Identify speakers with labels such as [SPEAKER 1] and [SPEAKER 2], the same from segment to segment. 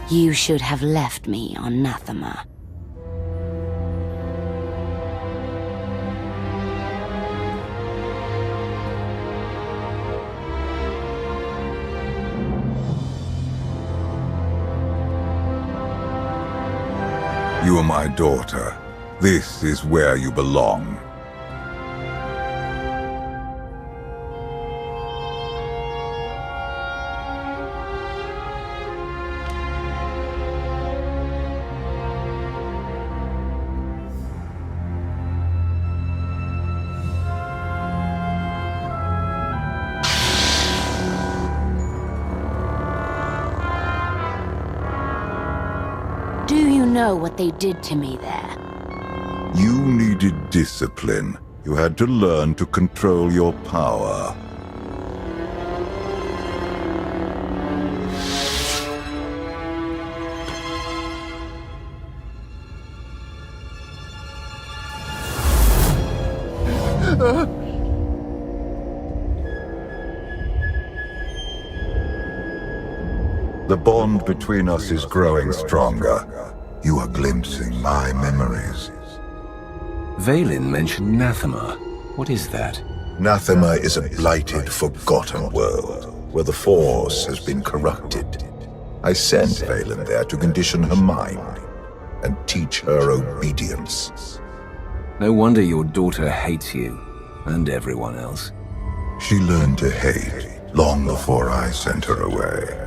[SPEAKER 1] You should have left me on Nathema.
[SPEAKER 2] You are my daughter. This is where you belong.
[SPEAKER 1] Do you know what they did to me there?
[SPEAKER 2] You needed discipline. You had to learn to control your power. The bond between us is growing stronger. You are glimpsing my memories.
[SPEAKER 3] Valen mentioned Nathema. What is that?
[SPEAKER 4] Nathema is a blighted, forgotten world, where the Force has been corrupted. I sent Valen there to condition her mind, and teach her obedience.
[SPEAKER 3] No wonder your daughter hates you, and everyone else.
[SPEAKER 2] She learned to hate long before I sent her away.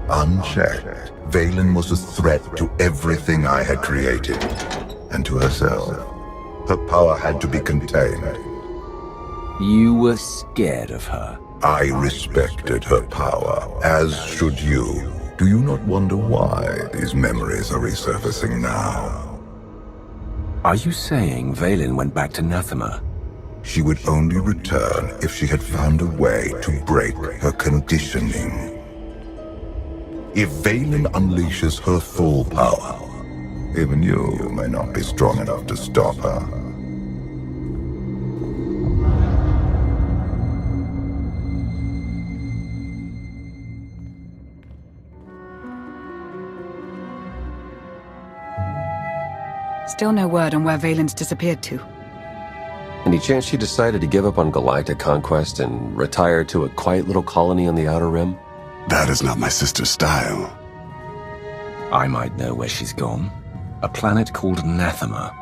[SPEAKER 2] Unchecked, Valen was a threat to everything I had created, and to herself. Her power had to be contained.
[SPEAKER 3] You were scared of her.
[SPEAKER 2] I respected her power, as should you. Do you not wonder why these memories are resurfacing now?
[SPEAKER 3] Are you saying Valen went back to Nathema?
[SPEAKER 2] She would only return if she had found a way to break her conditioning. If Valen unleashes her full power, even you may not be strong enough to stop her.
[SPEAKER 5] Still no word on where Valen's disappeared to.
[SPEAKER 6] Any chance she decided to give up on galactic conquest and retire to a quiet little colony on the Outer Rim?
[SPEAKER 7] That is not my sister's style.
[SPEAKER 3] I might know where she's gone. A planet called Nathema.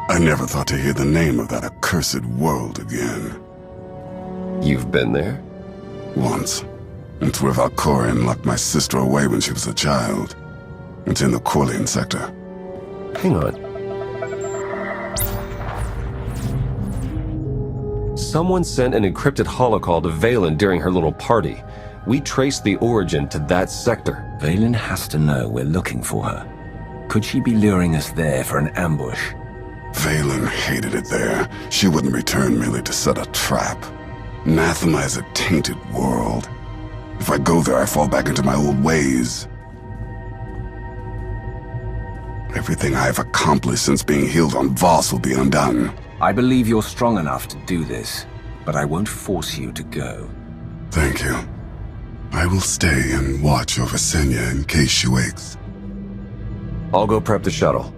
[SPEAKER 7] I never thought to hear the name of that accursed world again.
[SPEAKER 6] You've been there?
[SPEAKER 7] Once. It's where Valkorion locked my sister away when she was a child. It's in the Corlean sector.
[SPEAKER 6] Hang on. Someone sent an encrypted holocall to Valen during her little party. We traced the origin to that sector.
[SPEAKER 3] Valen has to know we're looking for her. Could she be luring us there for an ambush?
[SPEAKER 7] Valen hated it there. She wouldn't return merely to set a trap. Nathema is a tainted world. If I go there, I fall back into my old ways. Everything I have accomplished since being healed on Voss will be undone.
[SPEAKER 3] I believe you're strong enough to do this, but I won't force you to go.
[SPEAKER 7] Thank you. I will stay and watch over Senya in case she wakes.
[SPEAKER 6] I'll go prep the shuttle.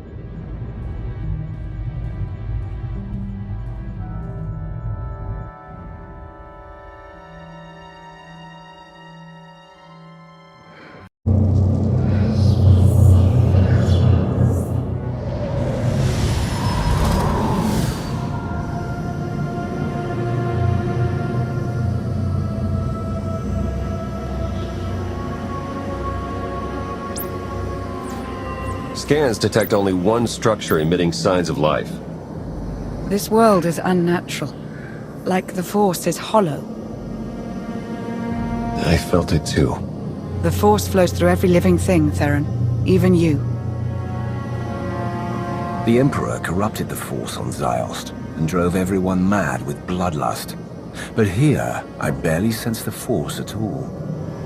[SPEAKER 6] Scans detect only one structure emitting signs of life.
[SPEAKER 5] This world is unnatural. Like the Force is hollow.
[SPEAKER 6] I felt it too.
[SPEAKER 5] The Force flows through every living thing, Theron. Even you.
[SPEAKER 3] The Emperor corrupted the Force on Ziost and drove everyone mad with bloodlust. But here, I barely sense the Force at all.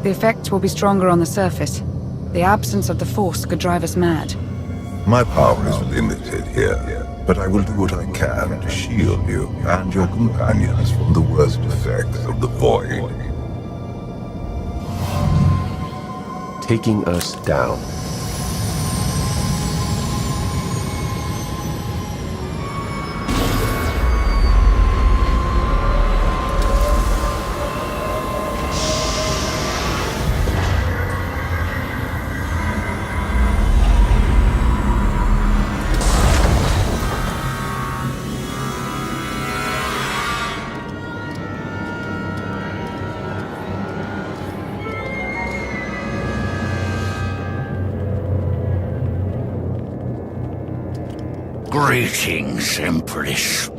[SPEAKER 5] The effects will be stronger on the surface. The absence of the Force could drive us mad.
[SPEAKER 2] My power is limited here, but I will do what I can to shield you and your companions from the worst effects of the Void.
[SPEAKER 6] taking us down.
[SPEAKER 8] Greetings, Empress.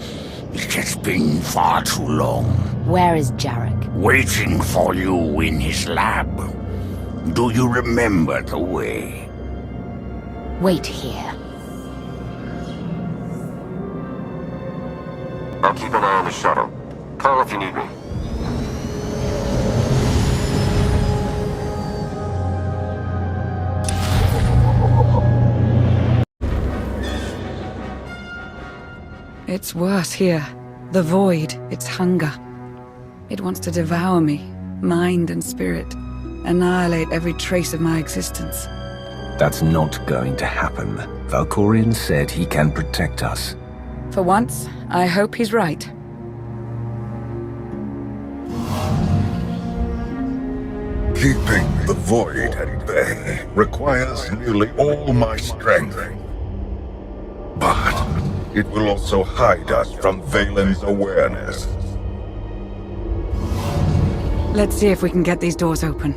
[SPEAKER 8] It has been far too long.
[SPEAKER 1] Where is Jarek?
[SPEAKER 8] Waiting for you in his lab. Do you remember the way?
[SPEAKER 1] Wait here.
[SPEAKER 6] I'll keep an eye on the shuttle. Call if you need me.
[SPEAKER 5] It's worse here. The void, its hunger. It wants to devour me, mind and spirit. Annihilate every trace of my existence.
[SPEAKER 3] That's not going to happen. Valkorion said he can protect us.
[SPEAKER 5] For once, I hope he's right.
[SPEAKER 4] Keeping the void at bay requires nearly all my strength. But it will also hide us from Valen's awareness.
[SPEAKER 5] Let's see if we can get these doors open.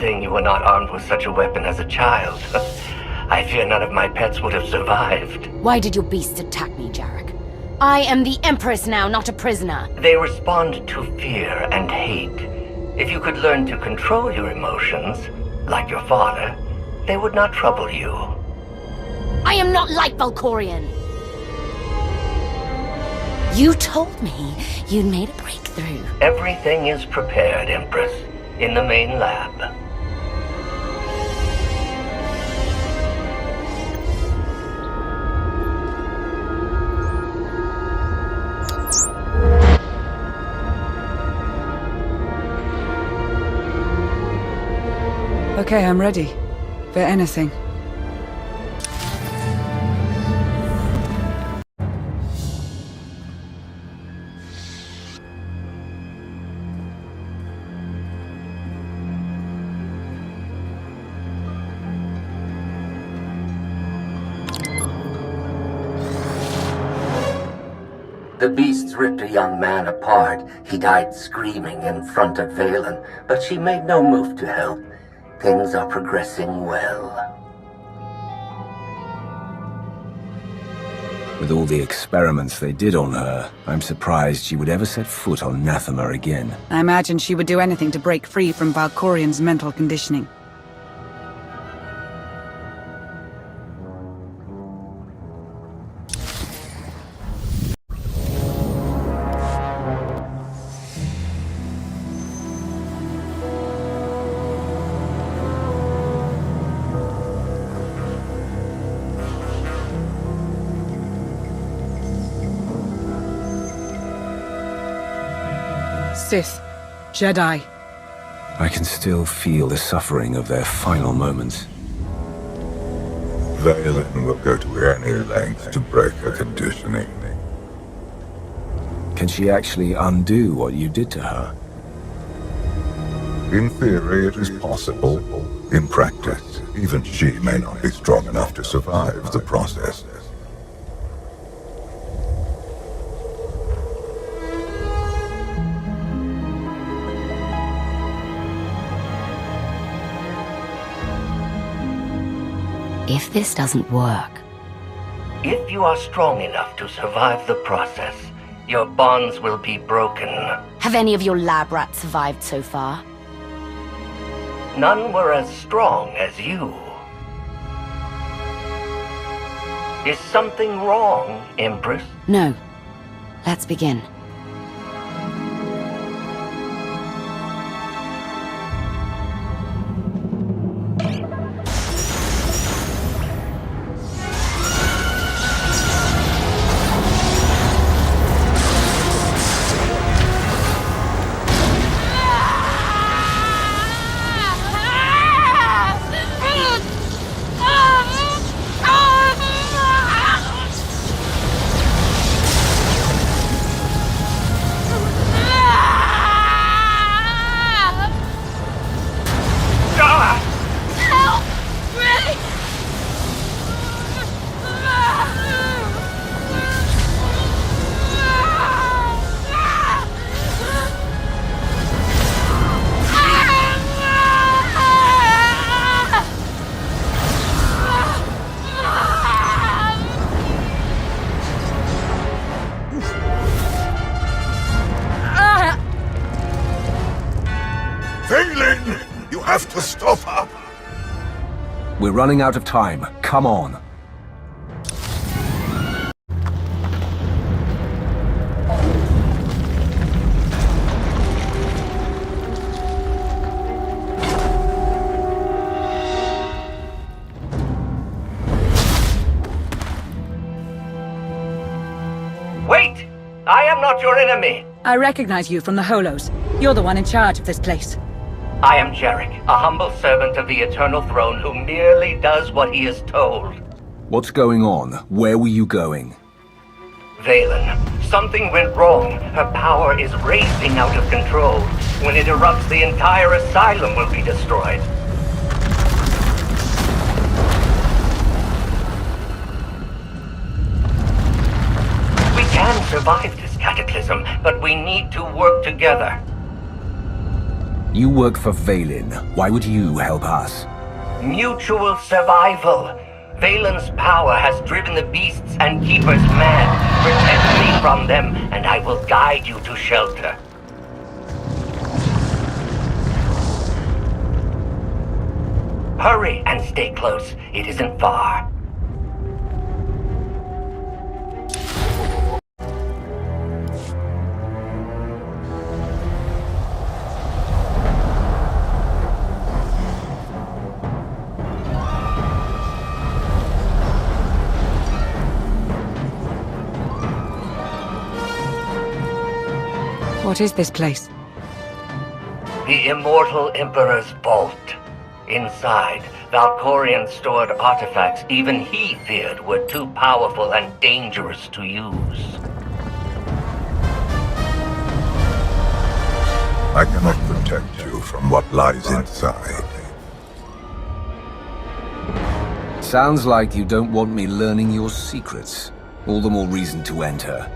[SPEAKER 9] You were not armed with such a weapon as a child. I fear none of my pets would have survived.
[SPEAKER 1] Why did your beasts attack me, Jarek? I am the Empress now, not a prisoner.
[SPEAKER 9] They respond to fear and hate. If you could learn to control your emotions, like your father, they would not trouble you.
[SPEAKER 1] I am not like Valkorion. You told me you'd made a breakthrough.
[SPEAKER 9] Everything is prepared, Empress, in the main lab.
[SPEAKER 5] Okay, I'm ready. For anything.
[SPEAKER 9] The beasts ripped a young man apart. He died screaming in front of Valen, but she made no move to help. Things are progressing well.
[SPEAKER 3] With all the experiments they did on her, I'm surprised she would ever set foot on Nathema again.
[SPEAKER 5] I imagine she would do anything to break free from Valkorion's mental conditioning. Sith, Jedi.
[SPEAKER 3] I can still feel the suffering of their final moments.
[SPEAKER 2] Valen will go to any length to break her conditioning.
[SPEAKER 3] Can she actually undo what you did to her?
[SPEAKER 2] In theory, it is possible. In practice, even she may not be strong enough to survive the process.
[SPEAKER 1] If this doesn't work...
[SPEAKER 9] If you are strong enough to survive the process, your bonds will be broken.
[SPEAKER 1] Have any of your lab rats survived so far?
[SPEAKER 9] None were as strong as you. Is something wrong, Empress?
[SPEAKER 1] No. Let's begin.
[SPEAKER 2] Valen! You have to stop her!
[SPEAKER 3] We're running out of time. Come on.
[SPEAKER 9] Wait! I am not your enemy!
[SPEAKER 5] I recognize you from the Holos. You're the one in charge of this place.
[SPEAKER 9] I am Jarek, a humble servant of the Eternal Throne who merely does what he is told.
[SPEAKER 3] What's going on? Where were you going?
[SPEAKER 9] Valen, something went wrong. Her power is racing out of control. When it erupts, the entire asylum will be destroyed. We can survive this cataclysm, but we need to work together.
[SPEAKER 3] You work for Valen. Why would you help us?
[SPEAKER 9] Mutual survival. Valen's power has driven the beasts and keepers mad. Protect me from them, and I will guide you to shelter. Hurry and stay close. It isn't far.
[SPEAKER 5] What is this place?
[SPEAKER 9] The Immortal Emperor's vault. Inside, Valkorion stored artifacts even he feared were too powerful and dangerous to use.
[SPEAKER 2] I cannot protect you from what lies inside.
[SPEAKER 3] Sounds like you don't want me learning your secrets. All the more reason to enter.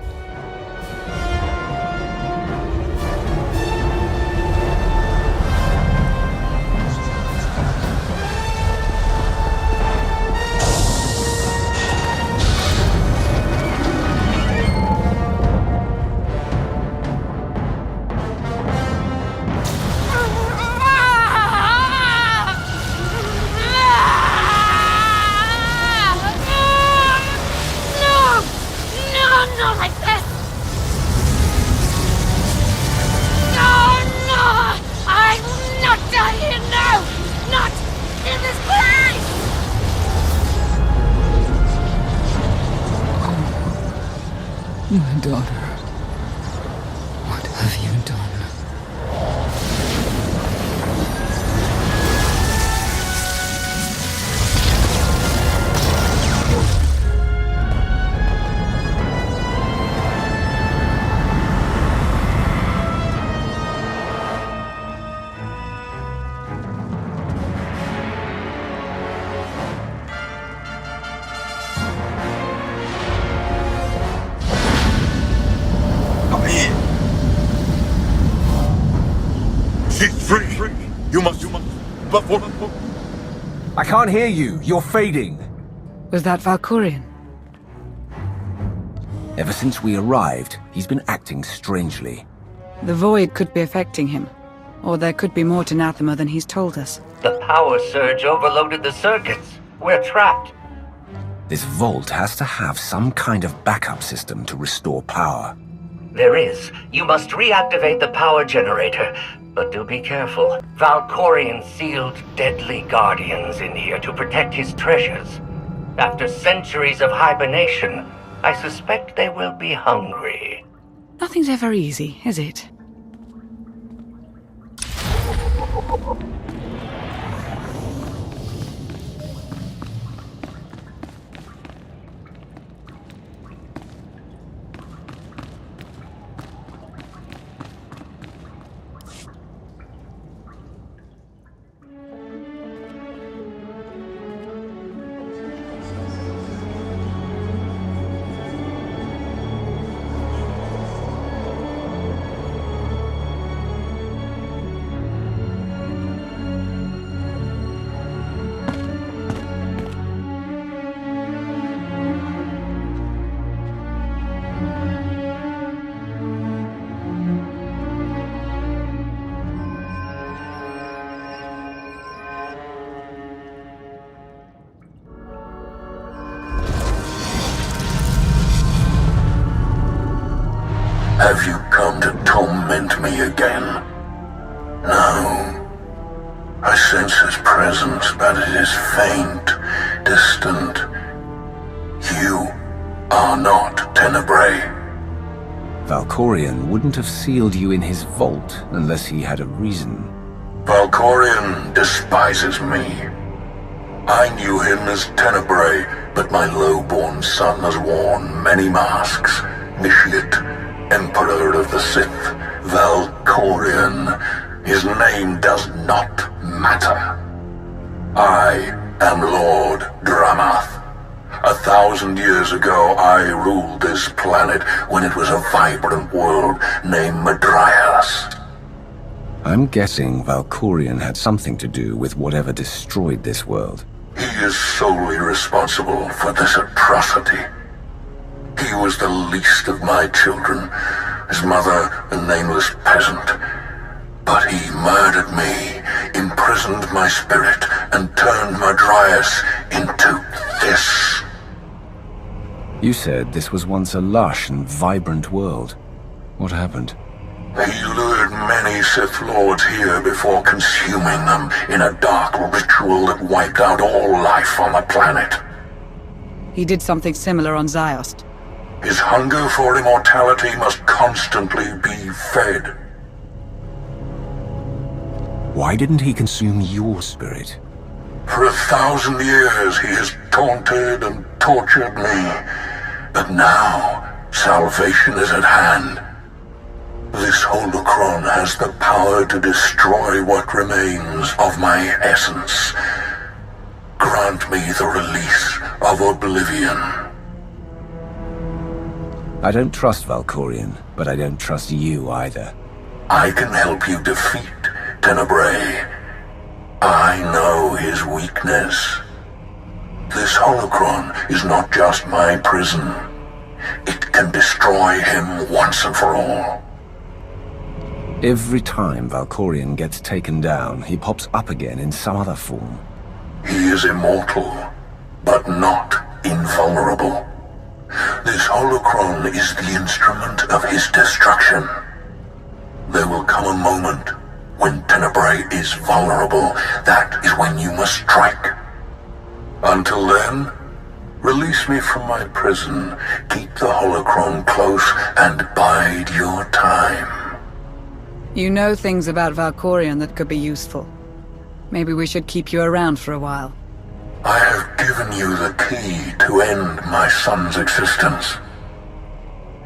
[SPEAKER 5] My daughter, what have you done?
[SPEAKER 4] But what...
[SPEAKER 3] I can't hear you. You're fading.
[SPEAKER 5] Was that Valkorion?
[SPEAKER 3] Ever since we arrived, he's been acting strangely.
[SPEAKER 5] The Void could be affecting him. Or there could be more to Nathema than he's told us.
[SPEAKER 9] The power surge overloaded the circuits. We're trapped.
[SPEAKER 3] This vault has to have some kind of backup system to restore power.
[SPEAKER 9] There is. You must reactivate the power generator. But do be careful. Valkorion sealed deadly guardians in here to protect his treasures. After centuries of hibernation, I suspect they will be hungry.
[SPEAKER 5] Nothing's ever easy, is it?
[SPEAKER 8] Have you come to torment me again? No. I sense his presence, but it is faint, distant. You are not Tenebrae.
[SPEAKER 3] Valkorion wouldn't have sealed you in his vault unless he had a reason.
[SPEAKER 8] Valkorion despises me. I knew him as Tenebrae, but my low-born son has worn many masks. Initiate, Emperor of the Sith, Valkorion. His name does not matter. I am Lord Dramath. 1,000 years ago, I ruled this planet when it was a vibrant world named Madrias.
[SPEAKER 3] I'm guessing Valkorion had something to do with whatever destroyed this world.
[SPEAKER 8] He is solely responsible for this atrocity. He was the least of my children, his mother a nameless peasant. But he murdered me, imprisoned my spirit, and turned Madrias into this.
[SPEAKER 3] You said this was once a lush and vibrant world. What happened?
[SPEAKER 8] He lured many Sith Lords here before consuming them in a dark ritual that wiped out all life on the planet.
[SPEAKER 5] He did something similar on Ziost.
[SPEAKER 8] His hunger for immortality must constantly be fed.
[SPEAKER 3] Why didn't he consume your spirit?
[SPEAKER 8] For 1,000 years he has taunted and tortured me. But now, salvation is at hand. This holocron has the power to destroy what remains of my essence. Grant me the release of oblivion.
[SPEAKER 3] I don't trust Valkorion, but I don't trust you either.
[SPEAKER 8] I can help you defeat Tenebrae. I know his weakness. This holocron is not just my prison. It can destroy him once and for all.
[SPEAKER 3] Every time Valkorion gets taken down, he pops up again in some other form.
[SPEAKER 8] He is immortal, but not invulnerable. This holocron is the instrument of his destruction. There will come a moment when Tenebrae is vulnerable. That is when you must strike. Until then, release me from my prison, keep the holocron close, and bide your time.
[SPEAKER 5] You know things about Valkorion that could be useful. Maybe we should keep you around for a while.
[SPEAKER 8] I have given you the key to end my son's existence.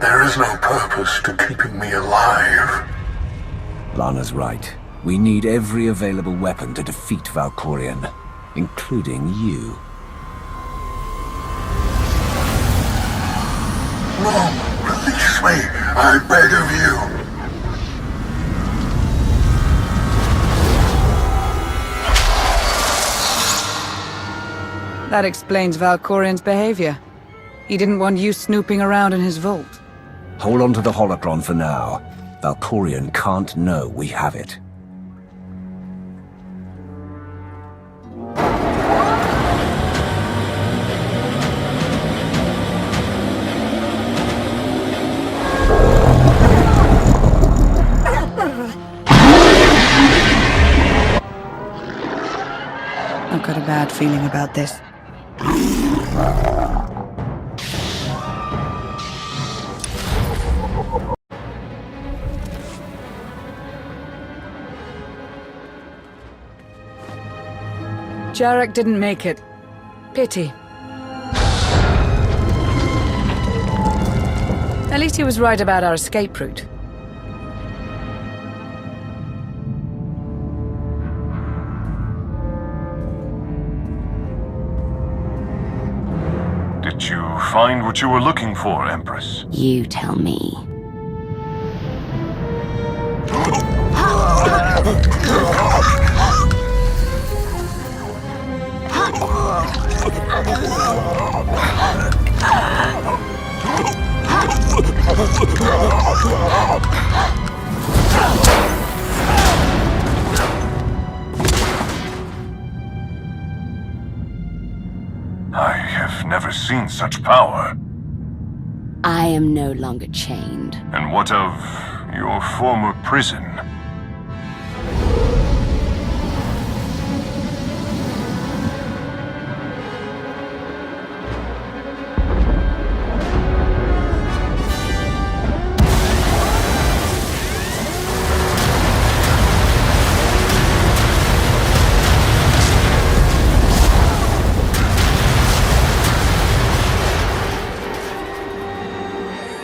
[SPEAKER 8] There is no purpose to keeping me alive.
[SPEAKER 3] Lana's right. We need every available weapon to defeat Valkorion, including you.
[SPEAKER 8] No, release me, I beg of you.
[SPEAKER 5] That explains Valkorian's behavior. He didn't want you snooping around in his vault.
[SPEAKER 3] Hold on to the holocron for now. Valkorian can't know we have it.
[SPEAKER 5] I've got a bad feeling about this. Jarek didn't make it. Pity. At least he was right about our escape route.
[SPEAKER 10] Did you find what you were looking for, Empress?
[SPEAKER 1] You tell me.
[SPEAKER 10] I have never seen such power.
[SPEAKER 1] I am no longer chained.
[SPEAKER 10] And what of your former prison?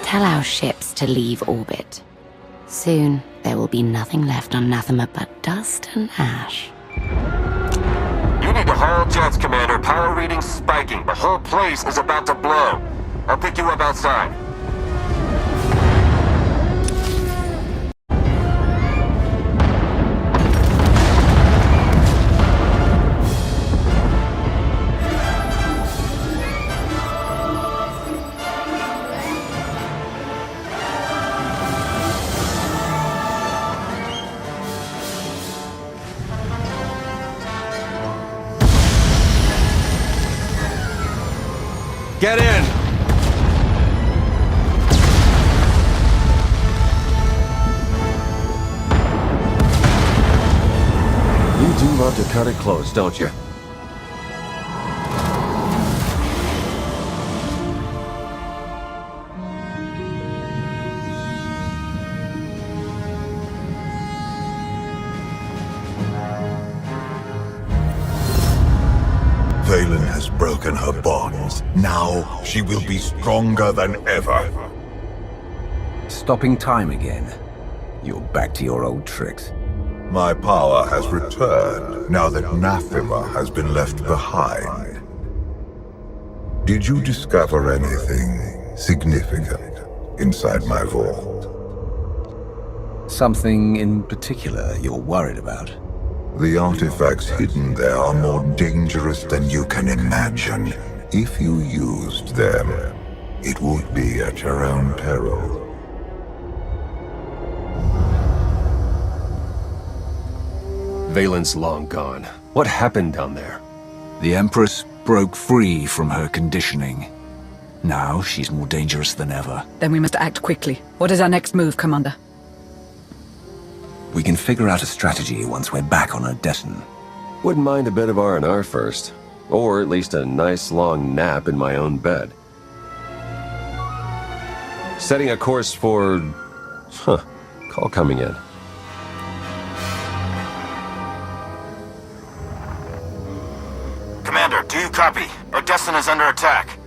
[SPEAKER 1] Tell our ships to leave orbit. Soon, there will be nothing left on Nathema but dust and ash.
[SPEAKER 6] You need to haul jets, Commander. Power readings spiking. The whole place is about to blow. I'll pick you up outside. Get in! You do love to cut it close, don't you?
[SPEAKER 2] Valen has broken her bonds. Now she will be stronger than ever.
[SPEAKER 3] Stopping time again. You're back to your old tricks.
[SPEAKER 2] My power has returned now that Nathema has been left behind. Did you discover anything significant inside my vault?
[SPEAKER 3] Something in particular you're worried about?
[SPEAKER 2] The artifacts hidden there are more dangerous than you can imagine. If you used them, it would be at your own peril.
[SPEAKER 6] Valen's long gone. What happened down there?
[SPEAKER 3] The Empress broke free from her conditioning. Now she's more dangerous than ever.
[SPEAKER 5] Then we must act quickly. What is our next move, Commander?
[SPEAKER 3] We can figure out a strategy once we're back on Odessen.
[SPEAKER 6] Wouldn't mind a bit of R&R first. Or at least a nice long nap in my own bed. Setting a course for... Call coming in.
[SPEAKER 11] Commander, do you copy? Odessen is under attack.